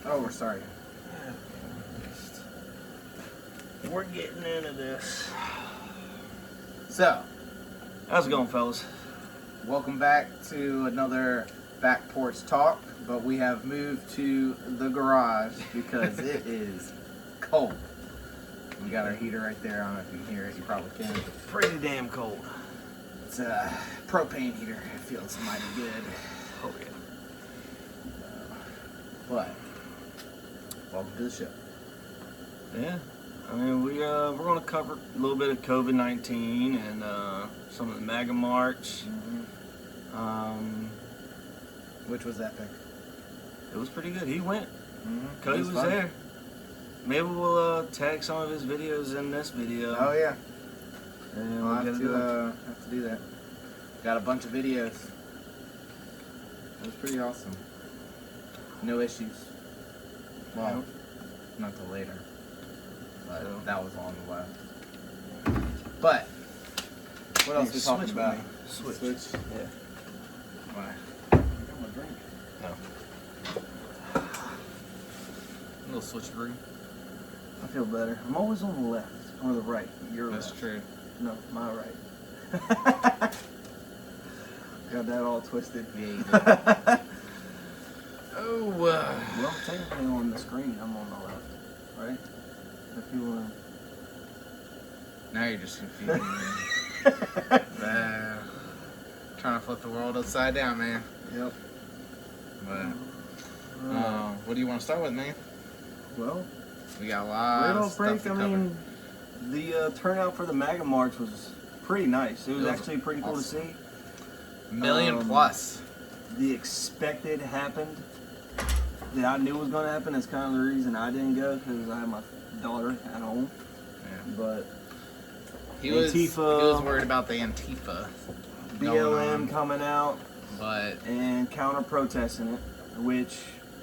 Oh, we're sorry. We're getting into this. So, How's it going, fellas? welcome back to another Back Porch Talk, but we have moved to the garage because it is cold. We got our heater right there. I don't know if you can hear it. You probably can. Pretty damn cold. It's a propane heater. It feels mighty good. Oh yeah. But, welcome to the show. Yeah. I mean, we're going to cover a little bit of COVID-19 and some of the MAGA March. Which was epic. It was pretty good. He went. Mm-hmm. Cody was fun. there. Maybe we'll tag some of his videos in this video. Oh yeah. And I'll we'll get have it to, done. have to do that. Got a bunch of videos. It was pretty awesome. No issues. Well, not till later. But Yeah. that was on the left. But what else Hey, we talking switch about? with me. Switch. Yeah. Why? I got my drink. A little switcheroo. I feel better. I'm always on the left or the right. Your That's left. true. No, my right. Got that all twisted. Yeah, you did. Oh, Well, technically on the screen, I'm on the left, right? If you want now you're just confusing me. Trying to flip the world upside down, man. Yep. But what do you want to start with, man? Well, We got a lot real of stuff break. to I cover. mean, the turnout for the MAGA March was pretty nice. It was It was actually pretty cool to see. Million plus. The expected happened that I knew was going to happen. That's kind of the reason I didn't go, because I had my daughter at home. Yeah. But He was Antifa. worried about the Antifa, going BLM on. coming out but and counter protesting it, which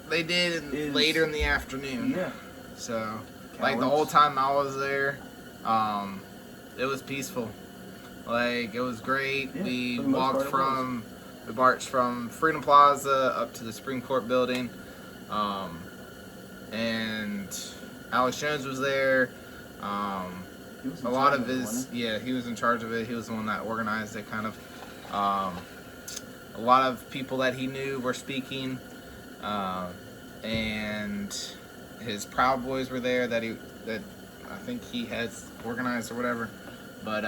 they did Is- later in the afternoon. yeah, So, like the Cowards. whole time I was there, it was peaceful. Like it was great. Yeah, We for the most walked part we marched from Freedom Plaza up to the Supreme Court building, and Alex Jones was there. he was in A lot charge of it, his, wasn't yeah, he was in charge of it. He was the one that organized it, kind of. A lot of people that he knew were speaking, and his Proud Boys were there that I think he has organized or whatever. But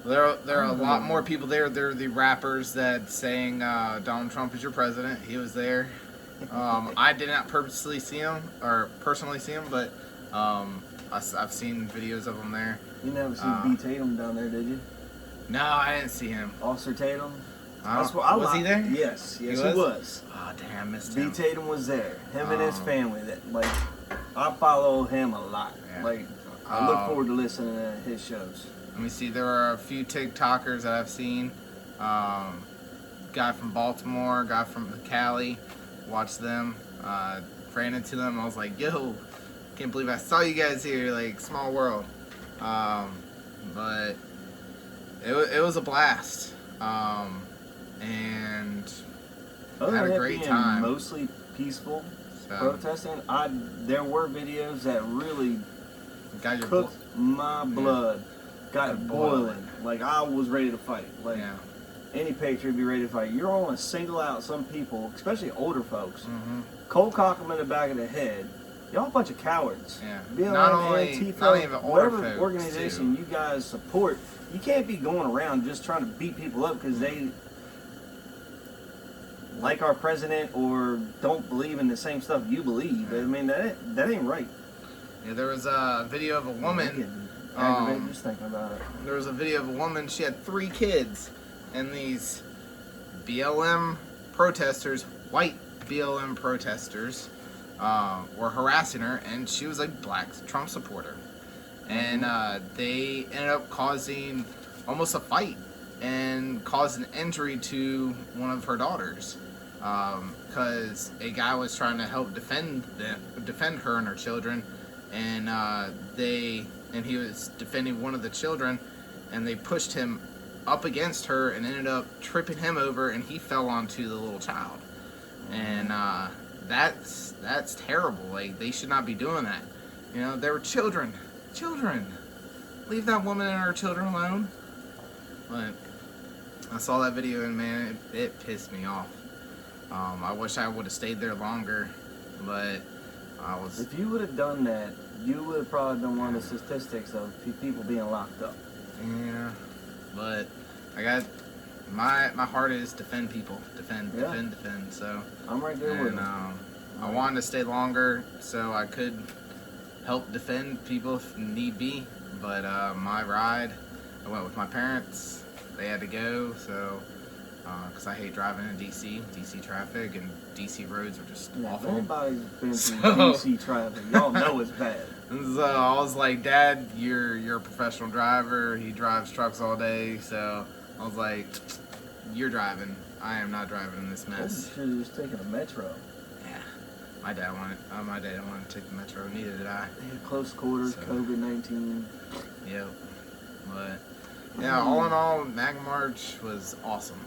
there are a lot more people there. There are the rappers that sang Donald Trump is your president. He was there. I did not personally see him, but I've seen videos of him there. he? You never see B. Tatum down there, did you? No, I didn't see him. Officer Tatum? Was he there? Yes, he was? was. Oh, damn, I missed B. him. Tatum was there. Him and his Oh. family. I follow him a lot. Yeah. I look Oh. forward to listening to his shows. Let me see. There are a few TikTokers that I've seen. Guy from Baltimore, guy from Cali. Watched them. Ran into them. I was like, yo, can't believe I saw you guys here. Like, small world. But it was a blast. And Other had than a it great being time. mostly peaceful so, protesting, there were videos that really got your cooked my blood. Got Got boiling. Like, I was ready to fight. Like, yeah. any patriot would be ready to fight. You're only single out some people, especially older folks, Mm-hmm. cold cock them in the back of the head. Y'all a bunch of cowards. Yeah. BLM, Not only- Antifa, not even older whatever folks, organization you guys support, you can't be going around just trying to beat people up because they like our president or don't believe in the same stuff you believe. I mean, that ain't right. Yeah, there was a video of a I'm woman. getting aggravated just thinking about it. There was a video of a woman. She had 3 kids, and these BLM protesters, white BLM protesters, were harassing her, and she was a black Trump supporter, and they ended up causing almost a fight and caused an injury to one of her daughters, because a guy was trying to help defend her and her children, and he was defending one of the children, and they pushed him up against her and ended up tripping him over, and he fell onto the little child, and that's terrible. Like, they should not be doing that. You know, they were children. Children. Leave that woman and her children alone. But I saw that video and man, it pissed me off. I wish I would have stayed there longer, but I was. If you would have done that, you would have probably been one of the statistics of people being locked up. Yeah, but I got my heart is defend people, defend. So I'm right there with and you. I wanted to stay longer so I could help defend people if need be. But my ride, I went with my parents. They had to go, so because I hate driving in DC traffic, and DC roads are just Yeah, if awful. anybody's been So- through DC traffic, y'all know it's bad. And so I was like, Dad, you're a professional driver. He drives trucks all day, so I was like, you're driving. I am not driving in this You mess. should have just taken a metro. Yeah, my dad didn't want to take the metro. Neither did I. Yeah, close quarters, So- COVID-19. Yep. But yeah, all in all, MAGA March was awesome.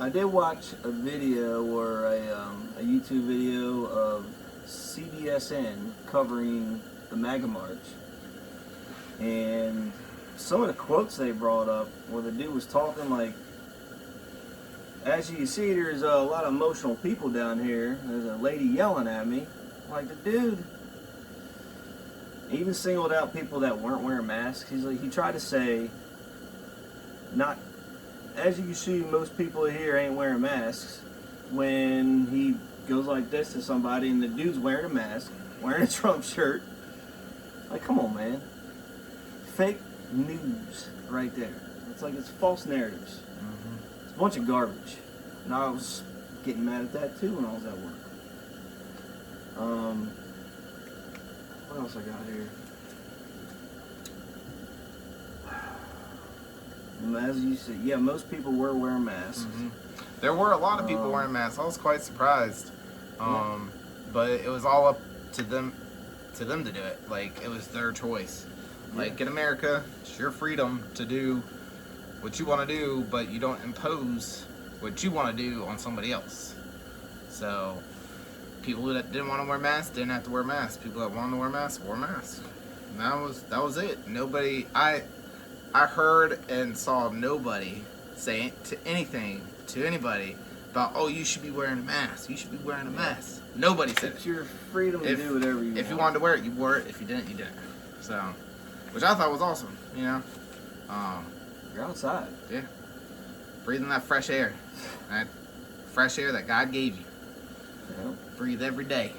I did watch a video or a YouTube video of CBSN covering the MAGA March, and some of the quotes they brought up where the dude was talking like, as you can see, there's a lot of emotional people down here. There's a lady yelling at me. Like, the dude even singled out people that weren't wearing masks. He's like, he tried to say, not, as you can see, most people here ain't wearing masks. When he goes like this to somebody and the dude's wearing a mask, wearing a Trump shirt. Like, come on, man. Fake news right there. It's like it's false narratives. It's a bunch of garbage. And I was getting mad at that too when I was at work. What else I got here? As you said, yeah, most people were wearing masks. There were a lot of people wearing masks. I was quite surprised. But it was all up to them to do it. Like, it was their choice. Like, in America, it's your freedom to do what you want to do, but you don't impose what you want to do on somebody else. So people that didn't want to wear masks didn't have to wear masks. People that wanted to wear masks wore masks. And that was it. Nobody, I heard and saw nobody say anything to anybody about, oh, you should be wearing a mask. You should be wearing a mask. Nobody said It's it. your freedom to do whatever you want. If you wanted to wear it, you wore it. If you didn't, you didn't. So, which I thought was awesome. You know, You're outside. yeah, breathing that fresh air, that fresh air that God gave you. You know? Breathe every day.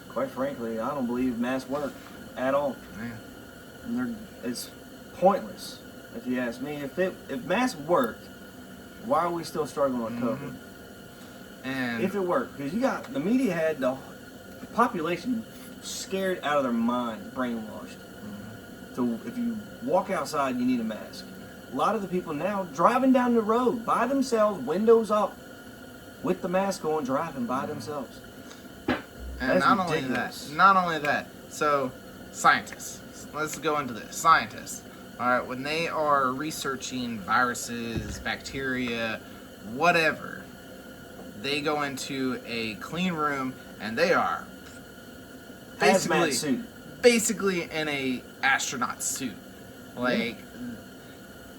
Quite frankly, I don't believe masks work at all. Man. And it's pointless, if you ask me. If masks worked, why are we still struggling with COVID? And If it worked, because the media had the population scared out of their mind, brainwashed. So if you walk outside, you need a mask. A lot of the people now driving down the road by themselves, windows up, with the mask on, driving by themselves. and That's not ridiculous. only that. So, scientists. Let's go into this. Scientists. All right, when they are researching viruses, bacteria, whatever, they go into a clean room and they are Hazmat suit. basically in a astronaut suit. Like,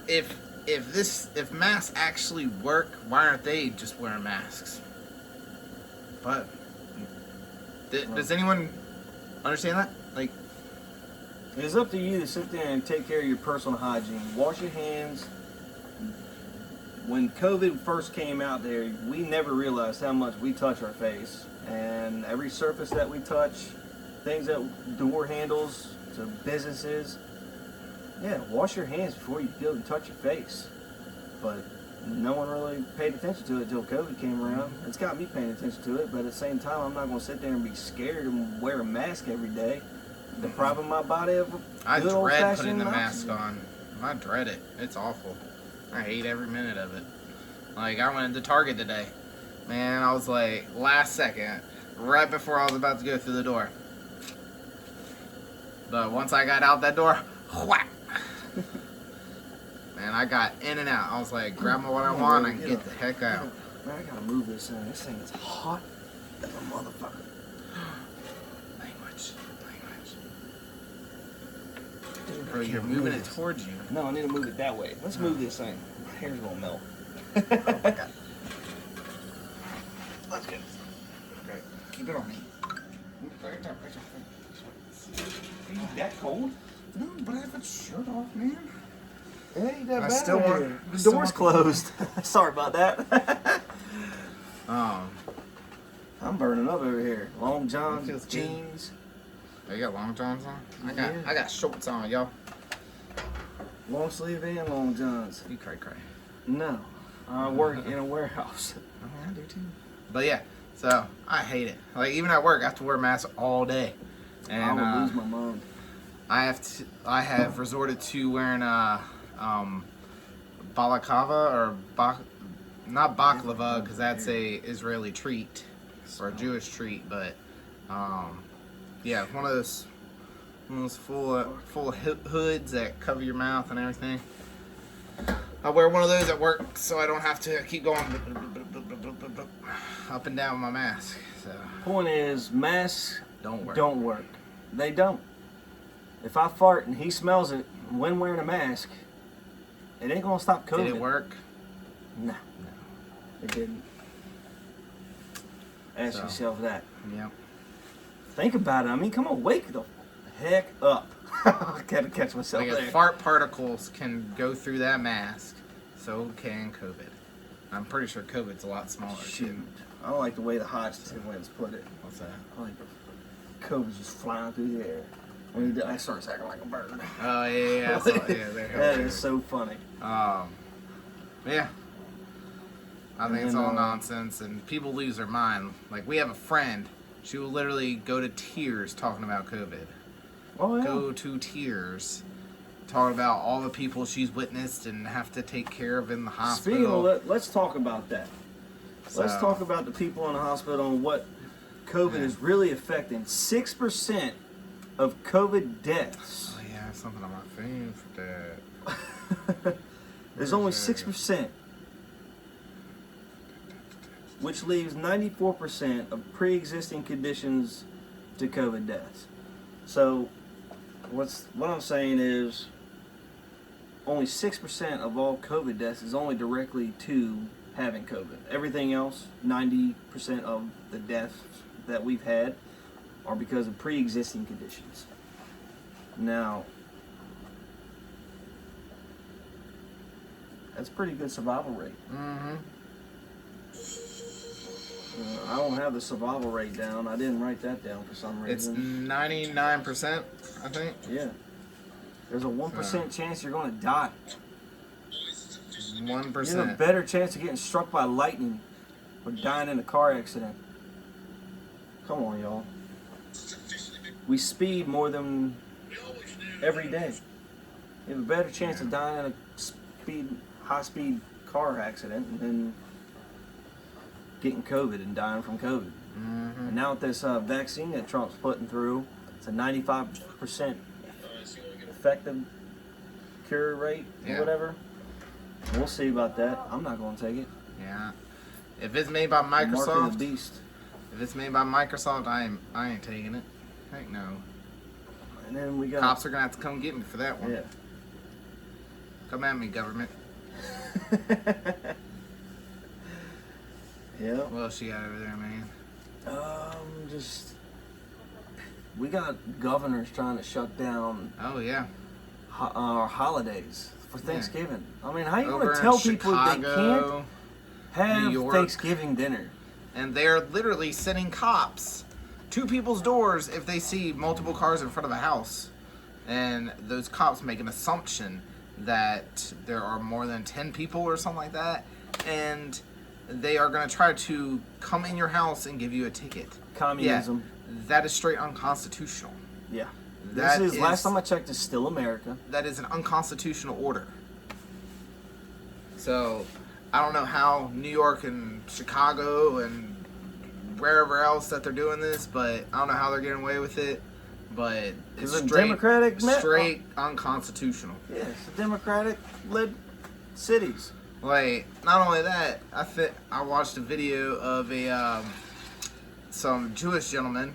if masks actually work, why aren't they just wearing masks? But does anyone understand that? Like, It's up to you to sit there and take care of your personal hygiene. Wash your hands. When COVID first came out there, we never realized how much we touch our face. And every surface that we touch, things that door handles to businesses, yeah, wash your hands before you go and touch your face. But no one really paid attention to it until COVID came around. It's got me paying attention to it, but at the same time, I'm not going to sit there and be scared and wear a mask every day, depriving my body of I good dread old-fashioned putting the mask oxygen. on. I dread it. It's awful. I hate every minute of it. Like, I went into Target today. Man, I was like, last second, right before I was about to go through the door. But once I got out that door, whack! Man, I got in and out. I was like, grab what I want and get the heck out. Man, I gotta move this thing. This thing is hot. That's a motherfucker. Language. Bro, you're moving it towards you. No, I need to move it that way. Let's move this thing. My hair's gonna melt. Oh my god. Let's go. Okay, keep it on me. Are you that cold? No, but I have a shirt off, man. Yeah, you got I bad still hair. want- I The still door's want- closed. Sorry about that. Um, I'm burning up over here. Long johns, That feels good. jeans. oh, you got long johns on? Yeah. I got shorts on, y'all. Long sleeve and long johns. You cray. No, I work in a warehouse. Oh, I do too. But yeah, so I hate it. Like even at work, I have to wear a mask all day, and I would lose my mind. I have resorted to wearing a balaclava or not baklava because that's a Israeli treat or a Jewish treat, but yeah, one of those full hoods that cover your mouth and everything. I wear one of those at work so I don't have to keep going up and down with my mask. So Point is, masks don't work. don't work. They don't. If I fart and he smells it when wearing a mask, it ain't gonna stop COVID. Did it work? No, it didn't. Ask So. yourself that. Yeah. Think about it. I mean, come on, wake the heck up. I gotta catch myself Like there. if fart particles can go through that mask, so can COVID. I'm pretty sure COVID's a lot smaller Shoot. too. I don't like the way the Hodgkin winds put it. What's that? I like the COVID's just flying through the air. When he, I starts acting like a bird. Oh yeah, I saw, yeah, there. That is so funny. Yeah. I think And it's then, all nonsense, and people lose their mind. Like we have a friend, she will literally go to tears talking about COVID. Oh yeah. Go to tears, talking about all the people she's witnessed and have to take care of in the hospital. Speaking of that, let's talk about that. Let's So- talk about the people in the hospital and what COVID is really affecting. 6% of COVID deaths. Oh yeah, I have something on my phone for that. There's only 6%, which leaves 94% of pre-existing conditions to COVID deaths. So, what I'm saying is, only 6% of all COVID deaths is only directly to having COVID. Everything else, 90% of the deaths that we've had are because of pre-existing conditions. Now, that's a pretty good survival rate. Mm-hmm. I don't have the survival rate down. I didn't write that down for some It's reason. 99%, I think. Yeah. There's a 1% chance you're going to die. 1%. There's a better chance of getting struck by lightning or dying in a car accident. Come on, y'all. We speed more than every day. You have a better chance of dying in a high-speed car accident than getting COVID and dying from COVID. Mm-hmm. And now with this vaccine that Trump's putting through, it's a 95% effective cure rate or Yeah. whatever. We'll see about that. I'm not going to take it. Yeah. If it's made by Mark of Microsoft, the beast. if it's made by Microsoft, I ain't taking it. Heck no. And then we got Cops are gonna have to come get me for that one. yeah. Come at me, government. Yeah. What else you got over there, man? Just we got governors trying to shut down Oh yeah. our holidays for Thanksgiving. I mean, how you Over going to in tell people they can't Chicago, have New York. Thanksgiving dinner? and they're literally sending cops to people's doors if they see multiple cars in front of a house, and those cops make an assumption that there are more than 10 people or something like that, and they are going to try to come in your house and give you a ticket. Communism. Yeah, that is straight unconstitutional. Yeah. That This is last is- time I checked, is still America. That is an unconstitutional order. So, I don't know how New York and Chicago and wherever else that they're doing this, but I don't know how they're getting away with it. But it's Is it straight, Democratic straight unconstitutional. Yeah, it's the Democratic-led cities. Like, not only that, I watched a video of a some Jewish gentlemen.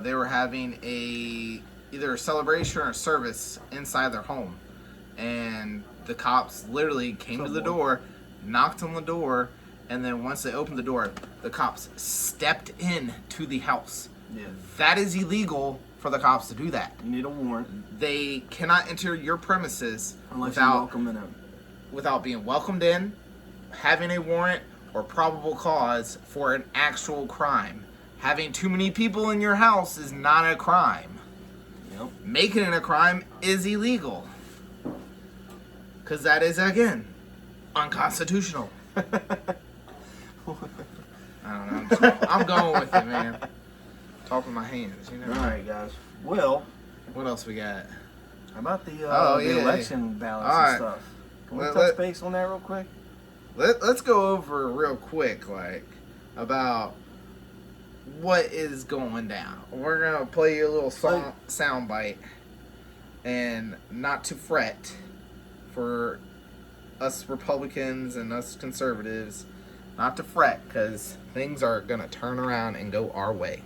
They were having either a celebration or a service inside their home, and the cops literally came to the door, knocked on the door, and then once they opened the door, the cops stepped in to the house. Yeah. That is illegal for the cops to do that. You need a warrant. They cannot enter your premises Unless you welcome them. without being welcomed in, having a warrant, or probable cause for an actual crime. Having too many people in your house is not a crime. Yep. Making it a crime is illegal. Because that is, again, unconstitutional. I don't know. I'm going with it, man. Talk with my hands, you know. Alright, guys. Well, What else we got? how about the yeah. election ballots All and right. stuff? Can we Let- touch let- base on that real quick? Let's go over real quick, like, about what is going down. We're going to play you a little sound bite, and not to fret for us Republicans and us conservatives, not to fret, because things are going to turn around and go our way.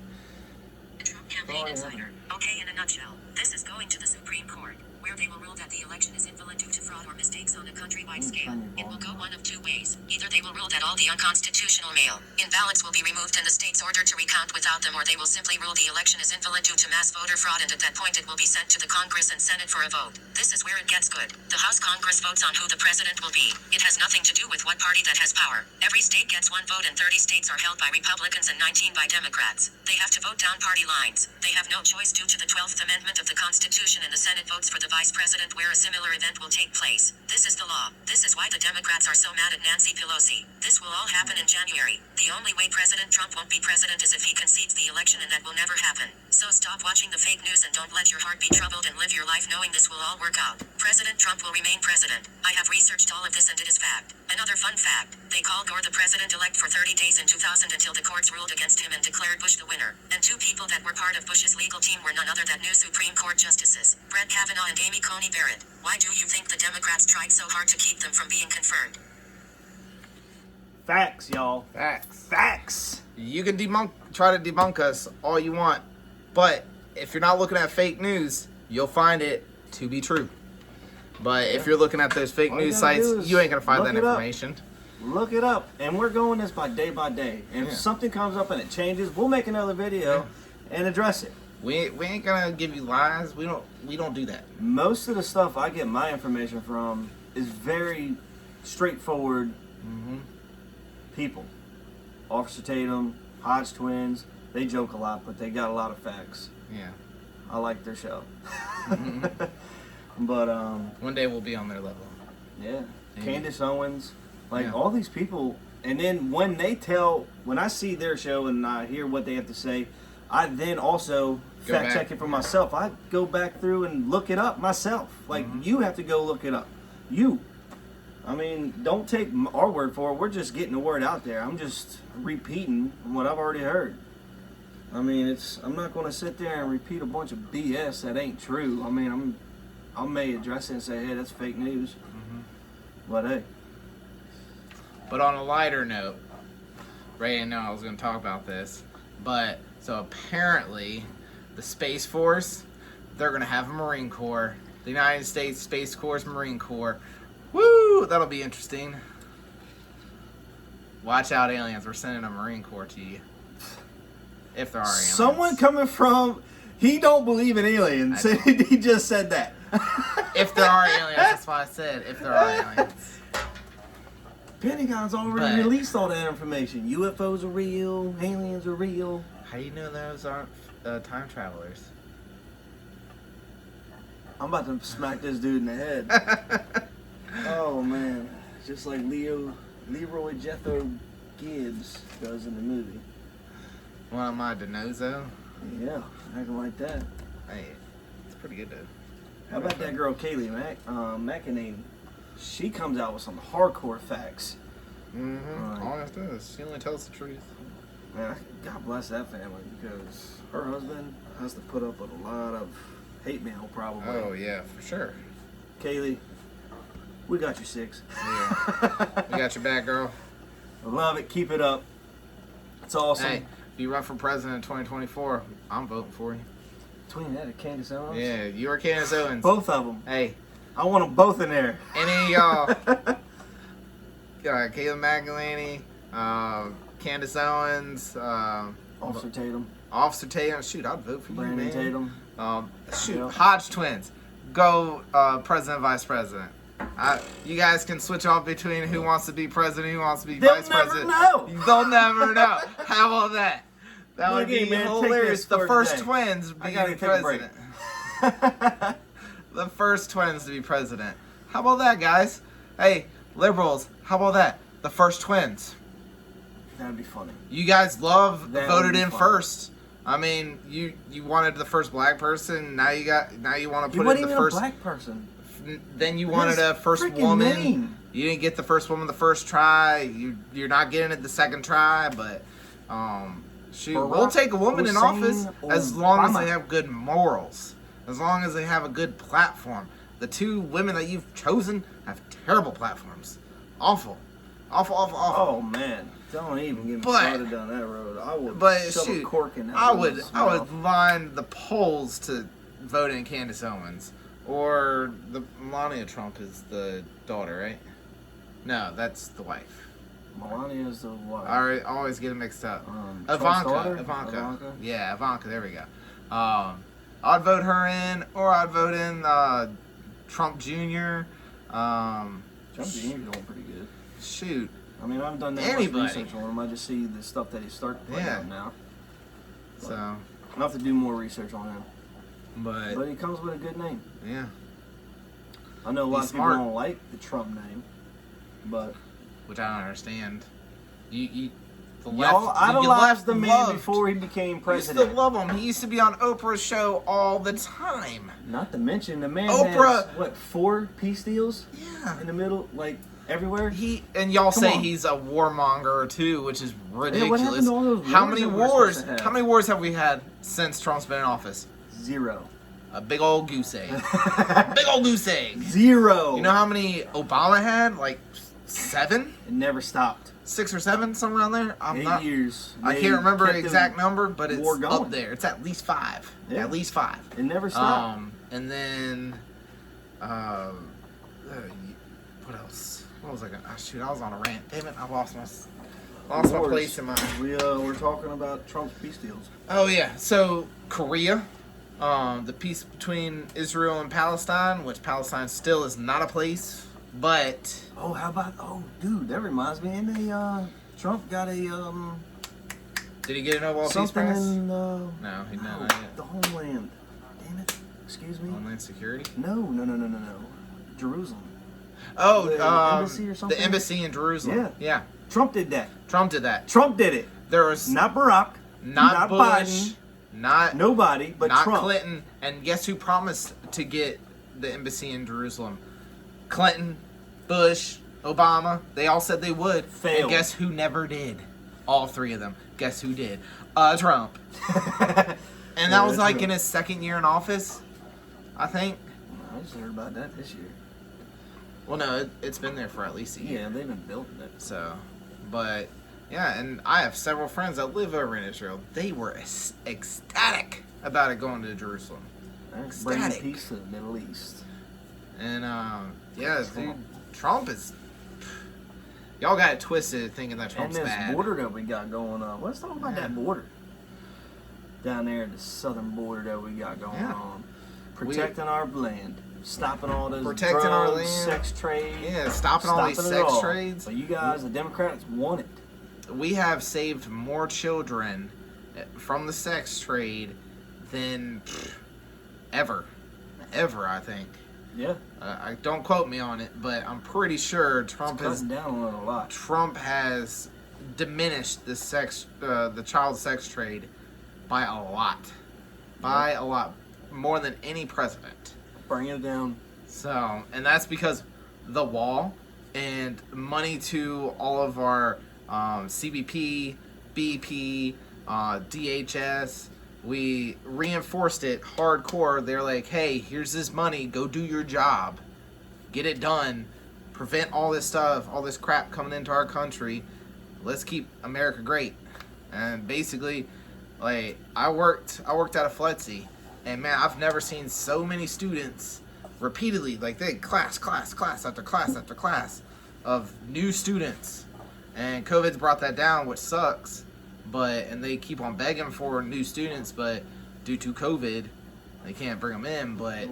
The Trump Campaign Insider. Okay, in a nutshell, this is going to the Supreme Court, where they will rule that the election is invalid due to fraud or mistakes on a countrywide scale. It will go one of two ways. Either they will rule that all the unconstitutional mail-in ballots will be removed and the states ordered to recount without them, or they will simply rule the election is invalid due to mass voter fraud, and at that point it will be sent to the Congress and Senate for a vote. This is where it gets good. The House Congress votes on who the president will be. It has nothing to do with what party that has power. Every state gets one vote, and 30 states are held by Republicans and 19 by Democrats. They have to vote down party lines. They have no choice due to the 12th Amendment of the Constitution, and the Senate votes for the vice president, where a similar event will take place. This is the law. This is why the Democrats are so mad at Nancy Pelosi. This will all happen in January. The only way President Trump won't be president is if he concedes the election, and that will never happen. So stop watching the fake news and don't let your heart be troubled, and live your life knowing this will all work out. President Trump will remain president. I have researched all of this, and it is fact. Another fun fact, they called Gore the president-elect for 30 days in 2000 until the courts ruled against him and declared Bush the winner. And two people that were part of Bush's legal team were none other than new Supreme Court justices, Brett Kavanaugh and Amy Coney Barrett. Why do you think the Democrats tried so hard to keep them from being confirmed? Facts, y'all. Facts. Facts. You can try to debunk us all you want, but if you're not looking at fake news, you'll find it to be true. But if you're looking at those fake All you news gotta sites, do is you ain't gonna find look that it up. information. Look it up. And we're going this by day. And if something comes up and it changes, we'll make another video and address it. We ain't gonna give you lies. We don't do that. Most of the stuff I get my information from is very straightforward people. Officer Tatum, Hodge twins, they joke a lot, but they got a lot of facts. Yeah. I like their show. But One day we'll be on their level. yeah, Maybe. Candace Owens, like Yeah. all these people, and then when I see their show and I hear what they have to say, I then also Go fact back. check it for myself. I go back through and look it up myself. Like you have to go look it up. I mean, don't take our word for it. We're just getting the word out there. I'm just repeating what I've already heard. I mean, I'm not going to sit there and repeat a bunch of BS that ain't true. I mean, I may address it and say, hey, that's fake news. But hey, But on a lighter note, Ray didn't know I was gonna talk about this, but so apparently the Space Force, they're gonna have a Marine Corps. The United States Space Force, Marine Corps. Woo! That'll be interesting. Watch out, aliens. We're sending a Marine Corps to you. If there are aliens. someone coming from, he don't believe in aliens. I don't. He just said that. If there are aliens, that's why I said if there are aliens. Pentagon's already But- released all that information. UFOs are real. Aliens are real. How do you know those aren't time travelers? I'm about to smack this dude in the head. Oh man, just like Leroy Jethro Gibbs does in the movie. One of my Denozo. Yeah, acting like that. Hey, it's pretty good though. How about that girl Kaylee McEnany? She comes out with some hardcore facts. Mm-hmm. Right. All it does, she only tells the truth. Man, God bless that family because her husband has to put up with a lot of hate mail probably. Oh yeah, for sure. Kaylee, we got you 6. Yeah, we got your back, girl. I love it. Keep it up. It's awesome. Hey, you run for president in 2024, I'm voting for you. Between that and Candace Owens? Yeah, you or Candace Owens. Both of them. Hey, I want them both in there. any of y'all, Caleb McElhaney, Candace Owens, Officer Tatum. Officer Tatum. Shoot, I'd vote for you, Brandon man. Tatum. Shoot, Yeah. Hodge twins. Go president, vice president. You guys can switch off between who wants to be president, who wants to be They'll vice never president. know. They'll never know. How about that? That would Look be at me, man. Take hilarious. this The for first today. twins I being gotta take a break. president. The first twins to be president. How about that, guys? Hey, liberals, how about that? The first twins. That'd be funny. You guys love That would voted be in fun. first. I mean, you wanted the first black person. Now you want to You put wasn't in the even first. a black person. Then you wanted a His first freaking woman. name. You didn't get the first woman the first try. You're not getting it the second try. But shoot, Barack we'll take a woman in Hussein office as long as Obama. they have good morals, as long as they have a good platform. The two women that you've chosen have terrible platforms. Awful, awful, awful, awful. Oh man, don't even get me But- started down that road. I would But shove shoot, a cork in that I woman's would mouth. line the polls to vote in Candace Owens, or the Melania Trump is the daughter, right? No, that's the wife. Melania's the wife. I always get it mixed up. Trump's daughter? Ivanka. Yeah, Ivanka. There we go. I'd vote her in, or I'd vote in Trump Jr. Trump Jr.'s doing pretty good. Shoot. I mean, I haven't done that Anybody. much research on him. I just see the stuff that he's starting to put Yeah. out now. So, I'll have to do more research on him. but But he comes with a good name. yeah, I know a lot He's of people smart. don't like the Trump name, but which I don't understand. You the y'all left idolized the man loved. before he became I used president. to love him. He used to be on Oprah's show all the time. Not to mention the man Oprah- has what 4 peace deals Yeah. in the middle, like everywhere. Y'all Come say on. he's a warmonger too, which is ridiculous. happened to all those How wars many that we're wars? supposed to have? How many wars have we had since Trump's been in office? 0. A big old goose egg. Big old goose egg. 0. You know how many Obama had? Like 7, It never stopped. 6 or 7, somewhere around there. 8 years. I They can't remember the kept exact the number, but it's war up going. there. It's at least 5. Yeah. At least 5. It never stopped. And then, what else? What was I gonna? Oh, shoot, I was on a rant. Damn it, I lost my Wars. place in my. We're talking about Trump's peace deals. Oh yeah, so Korea, the peace between Israel and Palestine, which Palestine still is not a place, but Oh, how about? Oh, dude, that reminds me. And Trump got a did he get a Nobel Peace something Prize? in No, he did not yet. the homeland. Damn it! Excuse me. Homeland Security. No. Jerusalem. Oh, The embassy or something? the embassy in Jerusalem. Yeah, Trump did that. Trump did that. Trump did it. There was Not Barack. not Bush, Biden. not Nobody but not Trump. Clinton, and guess who promised to get the embassy in Jerusalem? Clinton, Bush, Obama. They all said they would. Failed. And guess who never did? All 3 of them. Guess who did? Trump. And that was like Trump. in his 2nd year in office, I think. I just heard about that this year. Well, no, it's been there for at least a year. Yeah, they've been building it. So, but yeah, and I have several friends that live over in Israel. They were ecstatic about it going to Jerusalem. Bringing Ecstatic. peace to the Middle East. And yeah, dude, Trump is. Y'all got it twisted thinking that And Trump's this bad. border that we got going on. Let's talk about Yeah. that border. Down there, the southern border that we got going Yeah. on. Protecting our land. Stopping all this Protecting drugs, our land. sex trade. Yeah, stopping all these stopping it sex all. trades. But you guys, the Democrats, want it. We have saved more children from the sex trade than ever, I think. Yeah. I don't quote me on it, but I'm pretty sure Trump has Cutting down on it a lot. Trump has diminished the child sex trade by a lot, more than any president. Bring it down. So, and that's because the wall and money to all of our CBP, BP, DHS. We reinforced it hardcore. They're like, hey, here's this money. Go do your job. Get it done. Prevent all this stuff, all this crap coming into our country. Let's keep America great. And basically, like I worked at a FLETC, and man, I've never seen so many students repeatedly, like they had class after class after class of new students. And COVID's brought that down, which sucks. And they keep on begging for new students, but due to COVID, they can't bring them in. But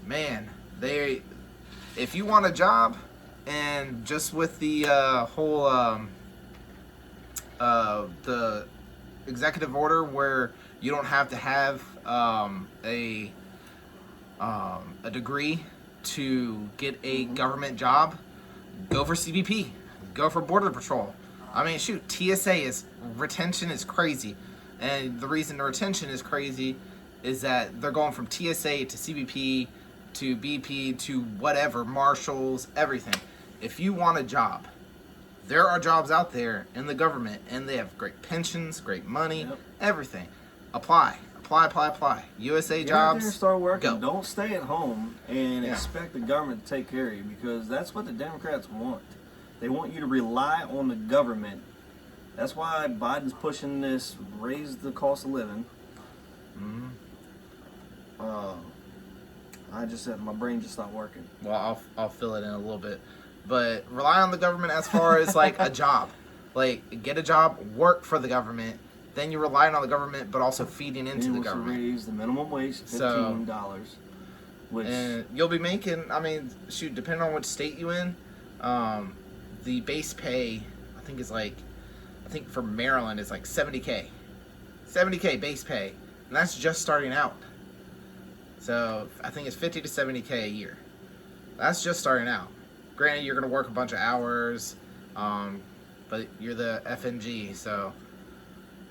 man, if you want a job, and just with the whole the executive order where you don't have to have a degree to get a government job, go for CBP, go for Border Patrol. I mean, shoot, retention is crazy. And the reason the retention is crazy is that they're going from TSA to CBP to BP to whatever, marshals, everything. If you want a job, there are jobs out there in the government, and they have great pensions, great money, everything. Apply. USA Get out there jobs, and start working. go. Don't stay at home and expect the government to take care of you, because that's what the Democrats want. They want you to rely on the government. That's why Biden's pushing this raise the cost of living. I just said my brain just stopped working. Well, I'll fill it in a little bit. But rely on the government as far as like a job. Like, get a job, work for the government. Then you're relying on the government, but also feeding into the government. Raise the minimum wage to $15, and you'll be making. I mean, shoot, depending on which state you in, the base pay I think for Maryland is like $70K, $70K base pay, and that's just starting out. So I think it's $50 to $70K a year. That's just starting out. Granted, you're gonna work a bunch of hours, but you're the FNG, so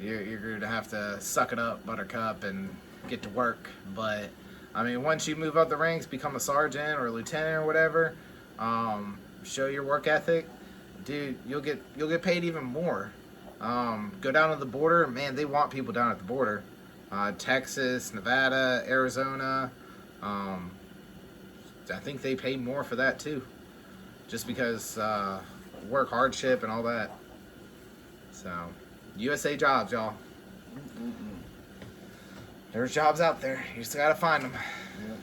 you're gonna have to suck it up, buttercup, and get to work. But I mean, once you move up the ranks, become a sergeant or a lieutenant or whatever, show your work ethic, dude, you'll get paid even more. Go down to the border, man, they want people down at the border. Texas, Nevada, Arizona, I think they pay more for that too, just because work hardship and all that. So, USA jobs, y'all. There's jobs out there. You just gotta find them. Yep.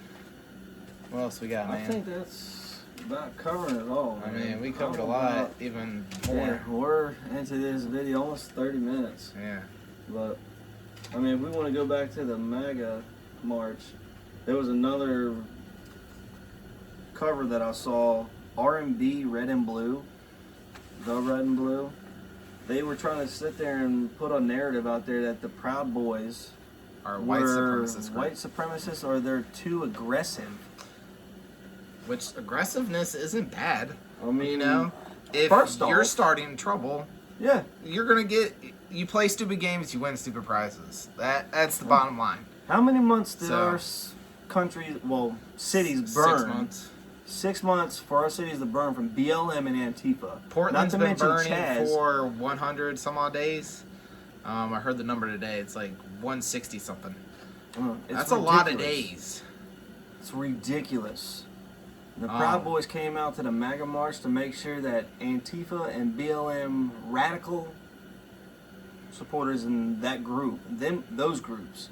What else we got, man? I think that's about covering it all, man. I mean, we covered a lot, even more. Yeah, we're into this video almost 30 minutes. Yeah. But, I mean, if we want to go back to the MAGA march, there was another cover that I saw, R&B Red and Blue, the Red and Blue. They were trying to sit there and put a narrative out there that the Proud Boys Are white supremacists. white supremacists, or they're too aggressive. Which aggressiveness isn't bad. I mean, You know, if first you're off- starting trouble, yeah. you're gonna get. You play stupid games, you win stupid prizes. That's the bottom line. How many months did So- our cities burn? 6 months. 6 months for our cities to burn from BLM and Antifa. Portland's Not to been mention burning Chaz. for 100 some odd days. I heard the number today. It's like 160 something. It's That's a lot of ridiculous. days. It's ridiculous. The Proud Boys came out to the MAGA march to make sure that Antifa and BLM radical supporters in that group, those groups,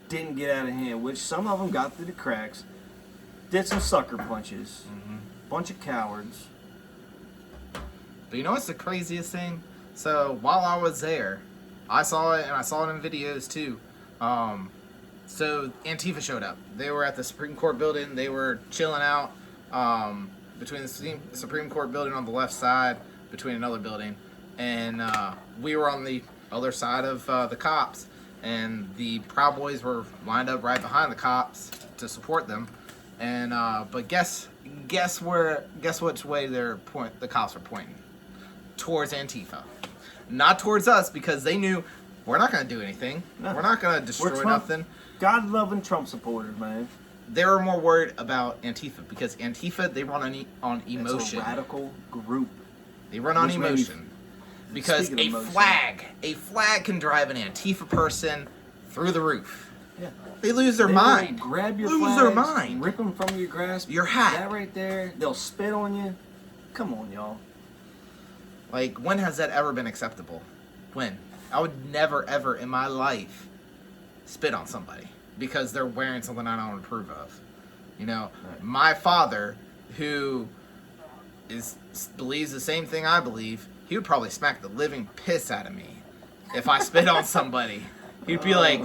didn't get out of hand, which some of them got through the cracks, did some sucker punches, bunch of cowards. But you know what's the craziest thing? So while I was there, I saw it, and I saw it in videos too. So Antifa showed up. They were at the Supreme Court building. They were chilling out between the Supreme Court building on the left side, between another building, and we were on the other side of the cops. And the Proud Boys were lined up right behind the cops to support them. And but guess which way the cops were pointing? Towards Antifa, not towards us, because they knew we're not going to do anything. No. We're not going to destroy nothing. God-loving Trump supporters, man. They were more worried about Antifa, because Antifa, they run on It's emotion. a radical group. They run on Which made me- emotion. Because Speaking a of emotion. flag can drive an Antifa person through the roof. Yeah. They lose their They will mind. grab your Lose flags, their mind. rip them from your grasp. Your hat. That right there. They'll spit on you. Come on, y'all. Like, when has that ever been acceptable? When? I would never ever in my life spit on somebody because they're wearing something I don't approve of. You know, Right. my father, who believes the same thing I believe, he would probably smack the living piss out of me if I spit on somebody. He'd be like,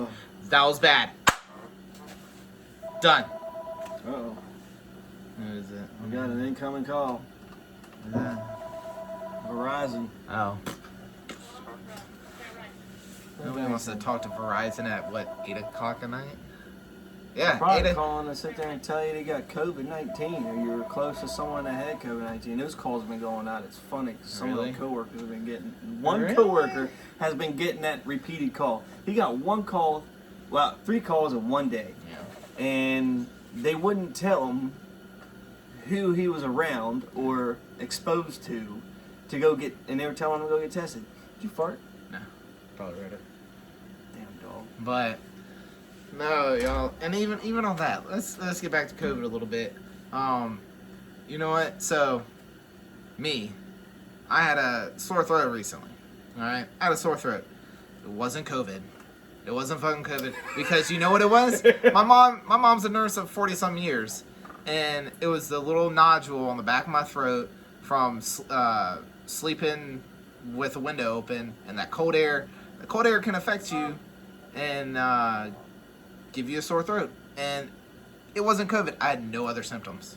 "That was bad. Done." Uh-oh. What is it? We got an incoming call. What is that? Verizon. Oh. Nobody wants to talk to Verizon at what, 8 o'clock at night? Yeah, Probably 8 calling to sit there and tell you they got COVID-19 or you were close to someone that had COVID-19. Those calls have been going out. It's funny 'cause some Really? of the coworkers have been getting. One Really? coworker has been getting that repeated call. He got one call, well, 3 calls in one day, Yeah. and they wouldn't tell him who he was around or exposed to go get, and they were telling him to go get tested. Did you fart? No, probably read it. Damn dog. But no, y'all, and even on that, let's get back to COVID a little bit. You know what? So, I had a sore throat recently. All right, I had a sore throat. It wasn't COVID. It wasn't fucking COVID because you know what it was? My mom's a nurse of 40-some years, and it was the little nodule on the back of my throat from sleeping with a window open and that cold air. The cold air can affect you and give you a sore throat. And it wasn't COVID. I had no other symptoms.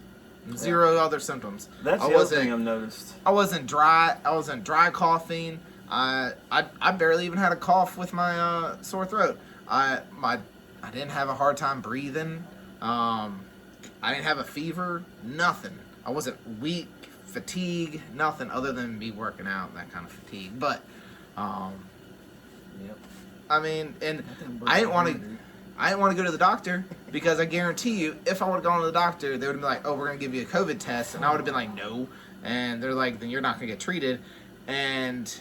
Zero other symptoms. That's I the other wasn't thing I've noticed. I wasn't dry. I wasn't dry coughing. I barely even had a cough with my sore throat. I didn't have a hard time breathing. I didn't have a fever. Nothing. I wasn't weak, fatigue, nothing other than me working out, that kind of fatigue. But Yep. I mean, and I didn't want to go to the doctor because I guarantee you, if I would have gone to the doctor, they would have been like, "Oh, we're gonna give you a COVID test," and I would have been like, "No," and they're like, "Then you're not gonna get treated." And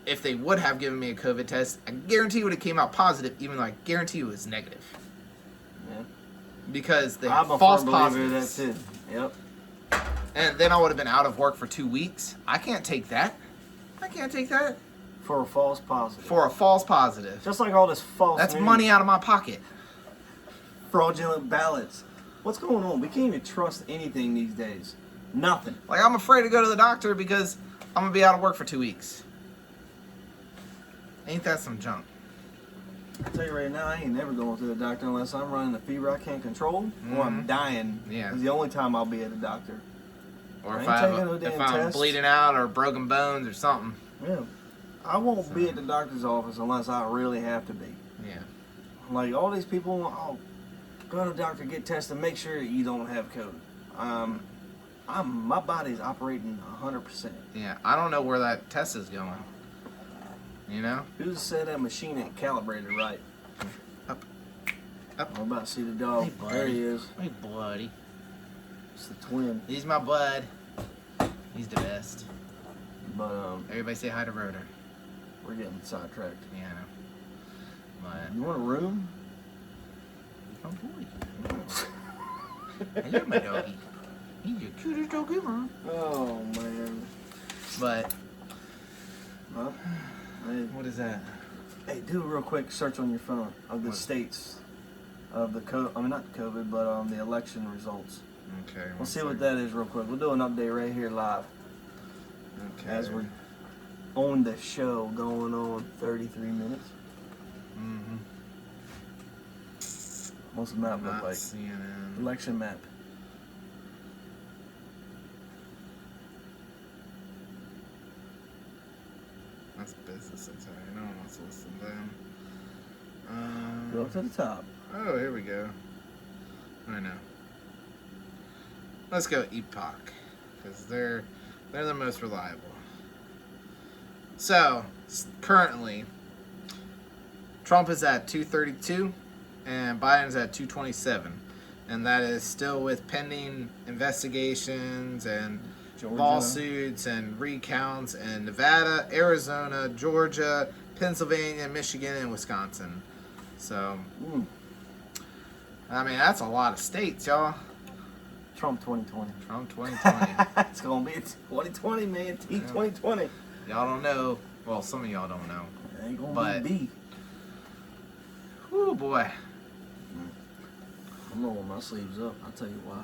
if they would have given me a COVID test, I guarantee it would have came out positive, even though I guarantee it was negative Yeah. because they had I'm a false firm believer of that positives. too. Yep. And then I would have been out of work for 2 weeks. I can't take that. I can't take that For a false positive. for a false positive. Just like all this false That's news, money out of my pocket. fraudulent ballots. What's going on? We can't even trust anything these days. Nothing. Like, I'm afraid to go to the doctor because I'm gonna be out of work for 2 weeks. Ain't that some junk? I tell you right now, I ain't never going to the doctor unless I'm running a fever I can't control or I'm dying. Yeah. It's the only time I'll be at a doctor. Or I if, ain't taking no if damn I'm test. bleeding out or broken bones or something. Yeah. I won't be at the doctor's office unless I really have to be. Yeah. Like all these people, oh, go to the doctor, get tested, make sure that you don't have COVID. My body's operating 100%. Yeah. I don't know where that test is going. You know? Who said that machine ain't calibrated right? Up. I'm about to see the dog. Hey, buddy. There he is. Hey, buddy. It's the twin. He's my bud. He's the best. But Everybody say hi to Rotor. we're getting sidetracked. Yeah, I know. You want a room? But, oh boy. Hello, my doggy. He's the cutest doggy ever. Oh man. But, Huh? Hey, what is that? hey, do a real quick search on your phone of the What? states of the not COVID, but the election results. Okay. We'll see what that is real quick. We'll do an update right here live Okay. as we're on the show going on 33 minutes. Mm-hmm. What's the map look Not like? CNN. Election map. That's Business Insider. No one wants to listen to them. Go up to the top. Oh, here we go. I know. Let's go Epoch, because they're the most reliable. So currently, Trump is at 232, and Biden's at 227, and that is still with pending investigations and Georgia. lawsuits and recounts in Nevada, Arizona, Georgia, Pennsylvania, Michigan, and Wisconsin. So, I mean, that's a lot of states, y'all. Trump 2020. Trump 2020. It's gonna be 2020, man. T 2020. Y'all don't know. Well, some of y'all don't know. Ain't gonna But- be. Oh boy. I'm rolling my sleeves up. I'll tell you why.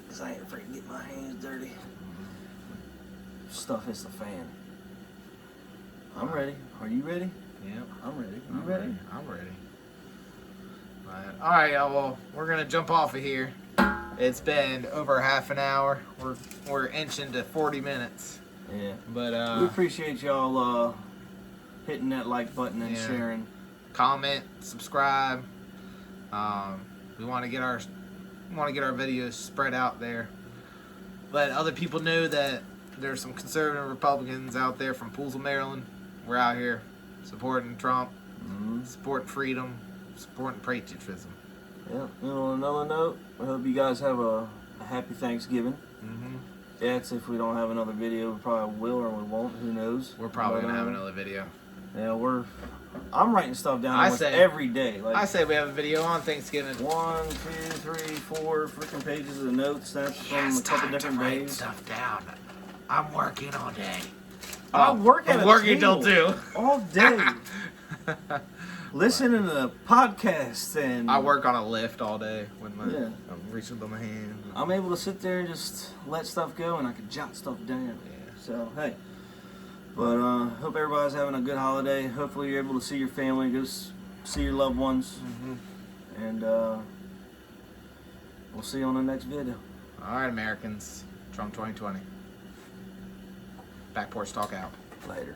Cause I ain't afraid to get my hands dirty. Stuff hits the fan. I'm ready. Are you ready? Yep. I'm ready. I'm You ready? I'm ready. All right, y'all. Well, we're gonna jump off of here. It's been over half an hour. We're inching to 40 minutes. Yeah. But We appreciate y'all hitting that like button and Yeah. sharing. comment, subscribe. We want to get our videos spread out there. Let other people know that there's some conservative Republicans out there from Poolsville, Maryland. We're out here supporting Trump, supporting freedom, supporting patriotism. Yeah. And on another note, I hope you guys have a happy Thanksgiving. That's if we don't have another video. We probably will or we won't. Who knows? We're probably But, gonna have another video. Yeah, I'm writing stuff down I almost say- every day. Like I say we have a video on Thanksgiving. 1, 2, 3, 4 freaking pages of notes. That's from a couple different days. stuff down. I'm working all day. I work at I'm a working table till 2. all day, listening to podcasts, and I work on a lift all day with my. Yeah. I'm reaching with my hands. I'm able to sit there and just let stuff go, and I can jot stuff down. Yeah. So hey, but hope everybody's having a good holiday. Hopefully you're able to see your family, go see your loved ones, and we'll see you on the next video. All right, Americans. Trump 2020. Back Porch Talk out. Later.